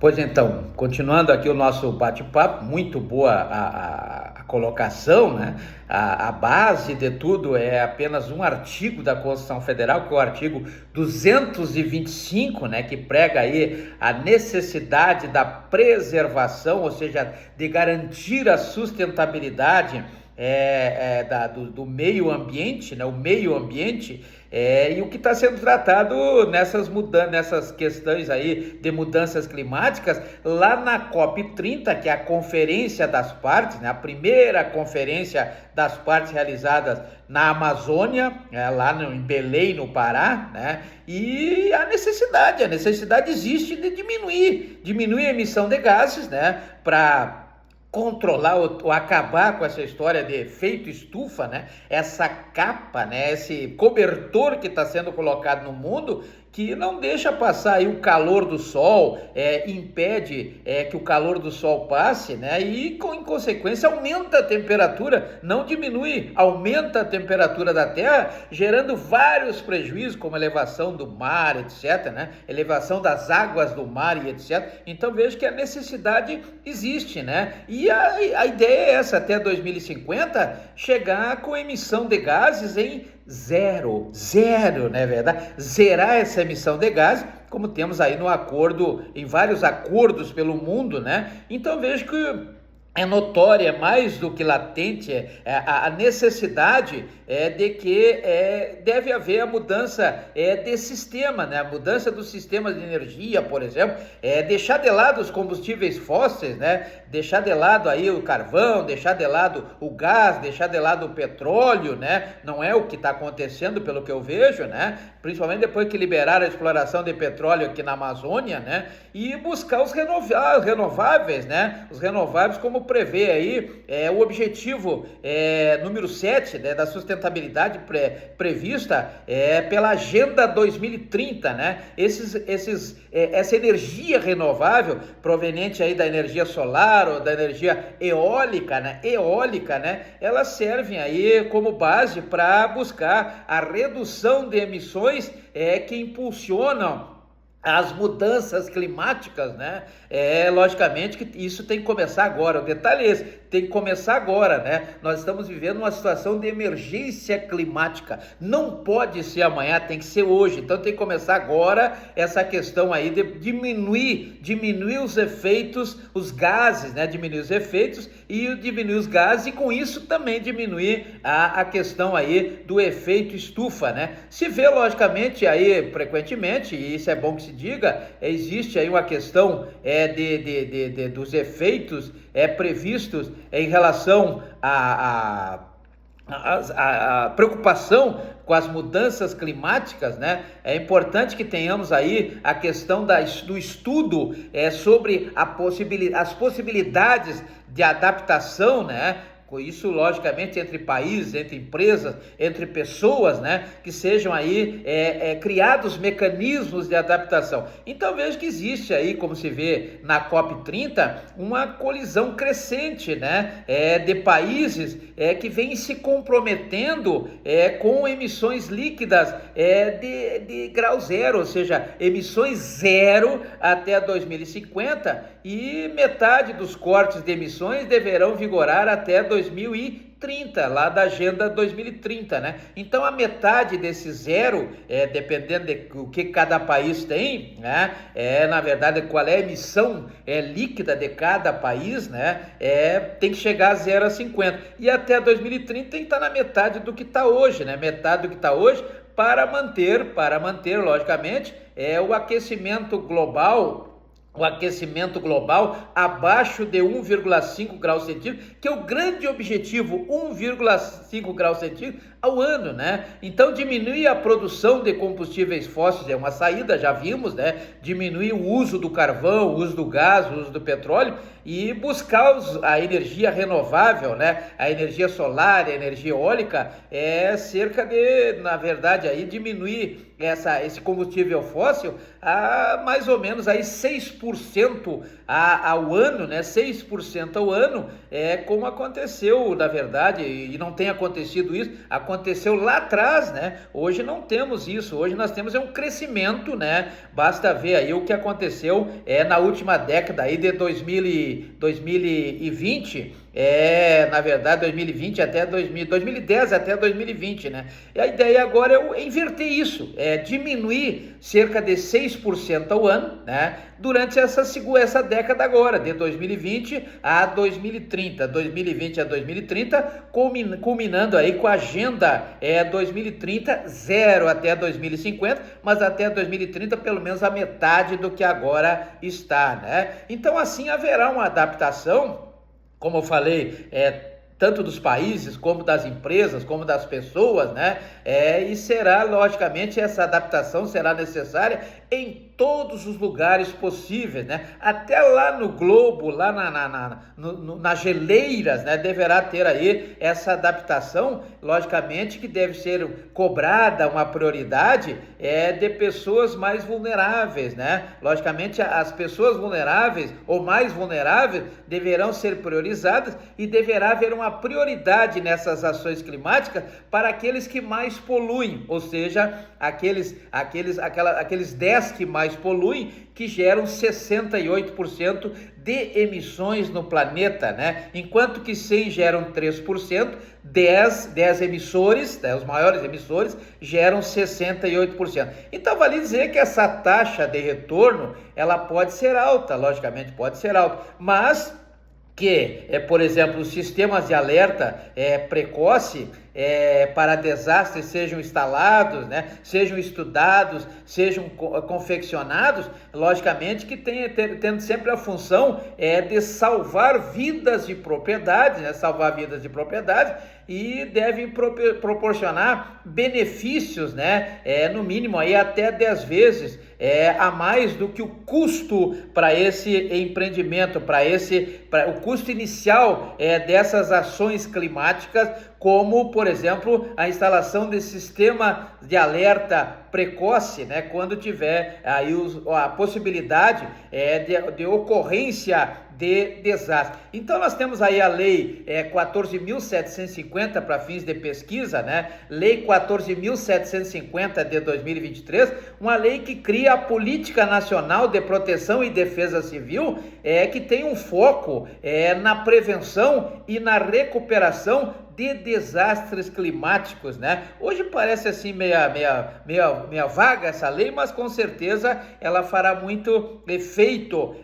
Pois então, continuando aqui o nosso bate-papo, muito boa a colocação, né? A base de tudo é apenas um artigo da Constituição Federal, que é o artigo 225, né? Que prega aí a necessidade da preservação, ou seja, de garantir a sustentabilidade do meio ambiente, né? O meio ambiente. E o que está sendo tratado nessas questões aí de mudanças climáticas, lá na COP30, que é a Conferência das Partes, né, a primeira conferência das partes realizadas na Amazônia, lá em Belém, no Pará, né, e a necessidade existe de diminuir a emissão de gases, né, para controlar ou acabar com essa história de efeito estufa, né? Essa capa, né? Esse cobertor que está sendo colocado no mundo, que não deixa passar aí o calor do sol, impede que o calor do sol passe, né? E em consequência aumenta a temperatura, não diminui, aumenta a temperatura da Terra, gerando vários prejuízos, como elevação do mar, etc, né? Elevação das águas do mar e etc. Então veja que a necessidade existe, né? E a ideia é essa, até 2050, chegar com emissão de gases em zero, não é verdade? Zerar essa emissão de gases, como temos aí no acordo, em vários acordos pelo mundo, né? Então vejo que é notória, mais do que latente, a necessidade de que deve haver a mudança de sistema, né? A mudança do sistema de energia, por exemplo, deixar de lado os combustíveis fósseis, né? Deixar de lado aí o carvão, deixar de lado o gás, deixar de lado o petróleo, né? Não é o que está acontecendo, pelo que eu vejo, né? Principalmente depois que liberaram a exploração de petróleo aqui na Amazônia, né? E buscar os renováveis, né? Os renováveis, como prevê aí o objetivo número 7, né, da sustentabilidade prevista pela Agenda 2030, né? Essa energia renovável proveniente aí da energia solar ou da energia eólica, né? Elas servem aí como base para buscar a redução de emissões que impulsionam as mudanças climáticas, né? Logicamente que isso tem que começar agora. O detalhe é esse, tem que começar agora, né? Nós estamos vivendo uma situação de emergência climática. Não pode ser amanhã, tem que ser hoje. Então tem que começar agora essa questão aí de diminuir os efeitos, os gases, né? Diminuir os efeitos e diminuir os gases, e com isso também diminuir a questão aí do efeito estufa, né? Se vê logicamente aí frequentemente, e isso é bom que se diga, existe aí uma questão dos efeitos previstos em relação a preocupação com as mudanças climáticas, né? É importante que tenhamos aí a questão do estudo sobre as possibilidades de adaptação, né? Isso, logicamente, entre países, entre empresas, entre pessoas, né? Que sejam aí criados mecanismos de adaptação. Então, vejo que existe aí, como se vê na COP30, uma colisão crescente, né? De países que vêm se comprometendo com emissões líquidas de grau zero, ou seja, emissões zero até 2050, e metade dos cortes de emissões deverão vigorar até 2030, lá da Agenda 2030, né? Então a metade desse zero, dependendo do que cada país tem, né? Na verdade, qual é a emissão líquida de cada país, né? Tem que chegar a 0 a 50. E até 2030 tem que estar na metade do que está hoje, né? Metade do que está hoje, para manter, logicamente, o aquecimento global abaixo de 1,5 graus centígrados, que é o grande objetivo, 1,5 graus centígrados ao ano, né? Então diminuir a produção de combustíveis fósseis é uma saída, já vimos, né? Diminuir o uso do carvão, o uso do gás, o uso do petróleo, e buscar a energia renovável, né? A energia solar, a energia eólica, cerca de, na verdade, aí diminuir esse combustível fóssil a mais ou menos aí 6% ao ano, né? 6% ao ano, como aconteceu, na verdade, e não tem acontecido isso, aconteceu lá atrás, né? Hoje não temos isso, hoje nós temos um crescimento, né? Basta ver aí o que aconteceu na última década aí de 2020, na verdade 2020 até 2010 até 2020, né? E a ideia agora é inverter isso, diminuir cerca de 6% ao ano, né? Durante essa década agora, de 2020 a 2030, 2020 a 2030, culminando aí com a agenda 2030, zero até 2050, mas até 2030 pelo menos a metade do que agora está, né? Então assim haverá uma adaptação, como eu falei, tanto dos países, como das empresas, como das pessoas, né? E será, logicamente, essa adaptação será necessária em todos os lugares possíveis, né? Até lá no globo, lá nas geleiras, né? Deverá ter aí essa adaptação, logicamente, que deve ser cobrada uma prioridade de pessoas mais vulneráveis, né? Logicamente, as pessoas vulneráveis ou mais vulneráveis deverão ser priorizadas e deverá haver uma prioridade nessas ações climáticas para aqueles que mais poluem, ou seja, aqueles 10 que mais poluem, que geram 68% de emissões no planeta, né? Enquanto que 100 geram 3%, 10 emissores, né, os maiores emissores, geram 68%. Então, vale dizer que essa taxa de retorno, ela pode ser alta, logicamente pode ser alta, mas que, por exemplo, os sistemas de alerta precoce para desastres sejam instalados, né, sejam estudados, sejam confeccionados, logicamente que tendo sempre a função de salvar vidas de propriedades, né, e devem proporcionar benefícios, né, no mínimo aí até 10 vezes a mais do que o custo para esse empreendimento, para o custo inicial dessas ações climáticas, como, por exemplo, a instalação desse sistema de alerta precoce, né, quando tiver aí a possibilidade de ocorrência de desastre. Então nós temos aí a lei 14.750 para fins de pesquisa, né? Lei 14.750 de 2023, uma lei que cria a Política Nacional de Proteção e Defesa Civil, que tem um foco na prevenção e na recuperação de desastres climáticos, né? Hoje parece assim meia vaga essa lei, mas com certeza ela fará muito efeito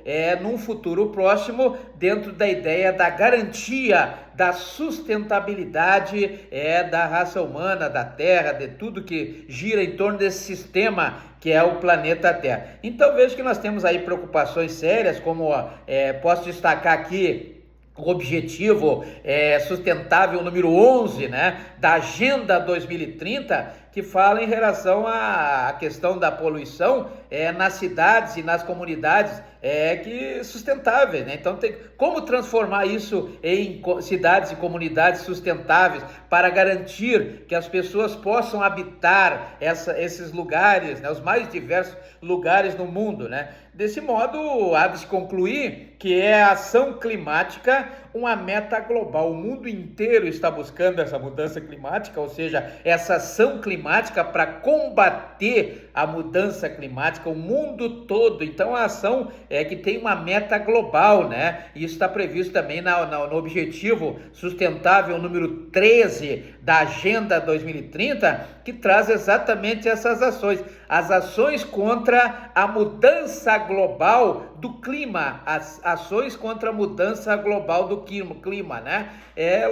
num futuro próximo, dentro da ideia da garantia da sustentabilidade da raça humana, da Terra, de tudo que gira em torno desse sistema que é o planeta Terra. Então vejo que nós temos aí preocupações sérias, como posso destacar aqui o objetivo sustentável número 11, né, da Agenda 2030, que fala em relação à questão da poluição nas cidades e nas comunidades sustentáveis, né? Então tem como transformar isso em cidades e comunidades sustentáveis para garantir que as pessoas possam habitar esses lugares, né, os mais diversos lugares no mundo, né? Desse modo, há de se concluir que a ação climática uma meta global. O mundo inteiro está buscando essa mudança climática, ou seja, essa ação climática para combater a mudança climática, o mundo todo. Então a ação que tem uma meta global, né? E isso está previsto também no objetivo sustentável número 13 da Agenda 2030, que traz exatamente essas ações. As ações contra a mudança global do clima, as ações contra a mudança global do clima, né?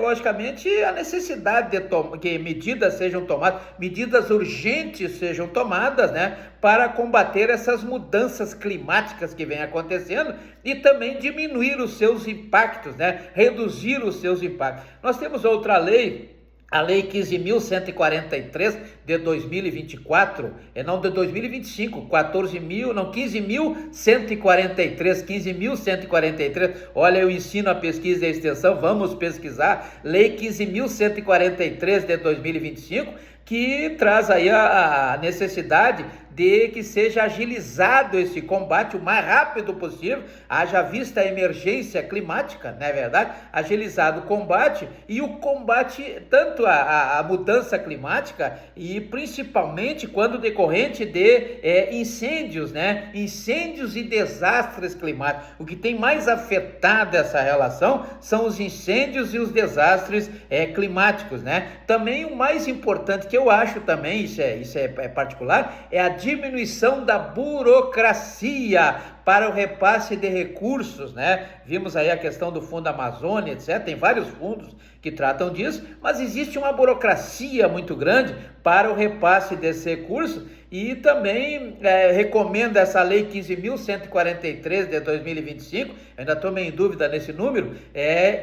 Logicamente, a necessidade de que medidas sejam tomadas, medidas urgentes sejam tomadas, né? Para combater essas mudanças climáticas que vêm acontecendo e também diminuir os seus impactos, né? Reduzir os seus impactos. Nós temos outra lei, a Lei 15.143 de 2024, não de 2025, 15.143, olha, eu ensino a pesquisa e a extensão, vamos pesquisar, Lei 15.143 de 2025, que traz aí a necessidade de que seja agilizado esse combate o mais rápido possível, haja vista a emergência climática, não é verdade? Agilizado o combate, e o combate tanto a mudança climática e principalmente quando decorrente de incêndios, né? Incêndios e desastres climáticos. O que tem mais afetado essa relação são os incêndios e os desastres climáticos, né? Também o mais importante que eu acho também, isso é particular, é a diminuição da burocracia para o repasse de recursos, né? Vimos aí a questão do Fundo Amazônia, etc. Tem vários fundos que tratam disso, mas existe uma burocracia muito grande para o repasse desse recurso, e também recomenda essa Lei 15.143 de 2025, ainda estou meio em dúvida nesse número,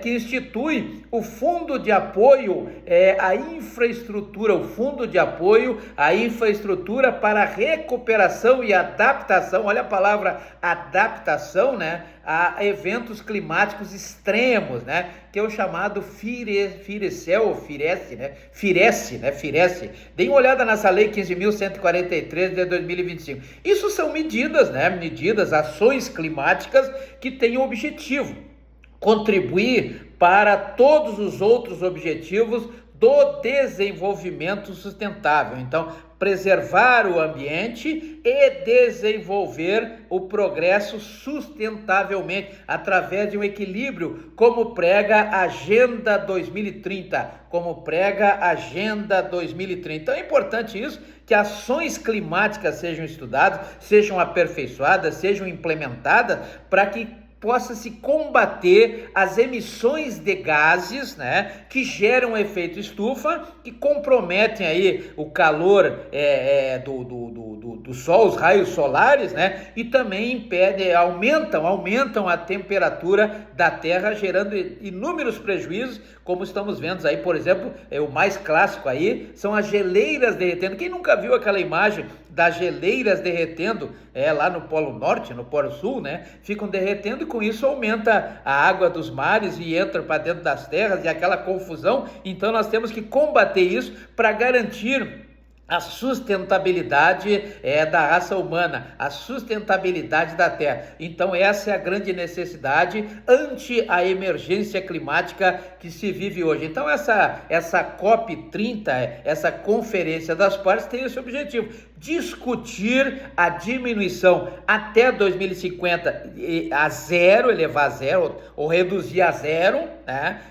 que institui o Fundo de Apoio à Infraestrutura, o Fundo de Apoio à Infraestrutura para Recuperação e Adaptação, olha a palavra adaptação, né, a eventos climáticos extremos, né, que é o chamado Firecel, ou Firece, né, Firece. Deem uma olhada nessa Lei 15.143 de 2025. Isso são medidas, né, ações climáticas que têm o objetivo contribuir para todos os outros objetivos do desenvolvimento sustentável. Então, preservar o ambiente e desenvolver o progresso sustentavelmente, através de um equilíbrio, como prega a Agenda 2030, Então é importante isso, que ações climáticas sejam estudadas, sejam aperfeiçoadas, sejam implementadas, para que possa se combater as emissões de gases, né, que geram efeito estufa, que comprometem aí o calor do sol, os raios solares, né, e também aumentam a temperatura da Terra, gerando inúmeros prejuízos, como estamos vendo aí, por exemplo, o mais clássico aí são as geleiras derretendo. Quem nunca viu aquela imagem das geleiras derretendo lá no Polo Norte, no Polo Sul, né? Ficam derretendo, e com isso aumenta a água dos mares e entra para dentro das terras, e aquela confusão. Então nós temos que combater isso para garantir a sustentabilidade da raça humana, a sustentabilidade da Terra. Então essa é a grande necessidade ante a emergência climática que se vive hoje. Então essa COP30, essa Conferência das Partes, tem esse objetivo: discutir a diminuição até 2050 a zero, elevar a zero, ou reduzir a zero, né?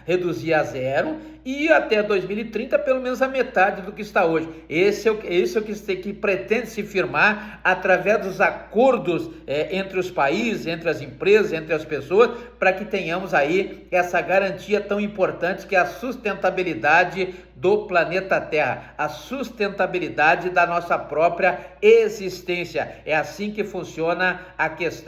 E até 2030 pelo menos a metade do que está hoje. Esse é o que pretende se firmar através dos acordos entre os países, entre as empresas, entre as pessoas, para que tenhamos aí essa garantia tão importante, que é a sustentabilidade do planeta Terra, a sustentabilidade da nossa própria existência. É assim que funciona a questão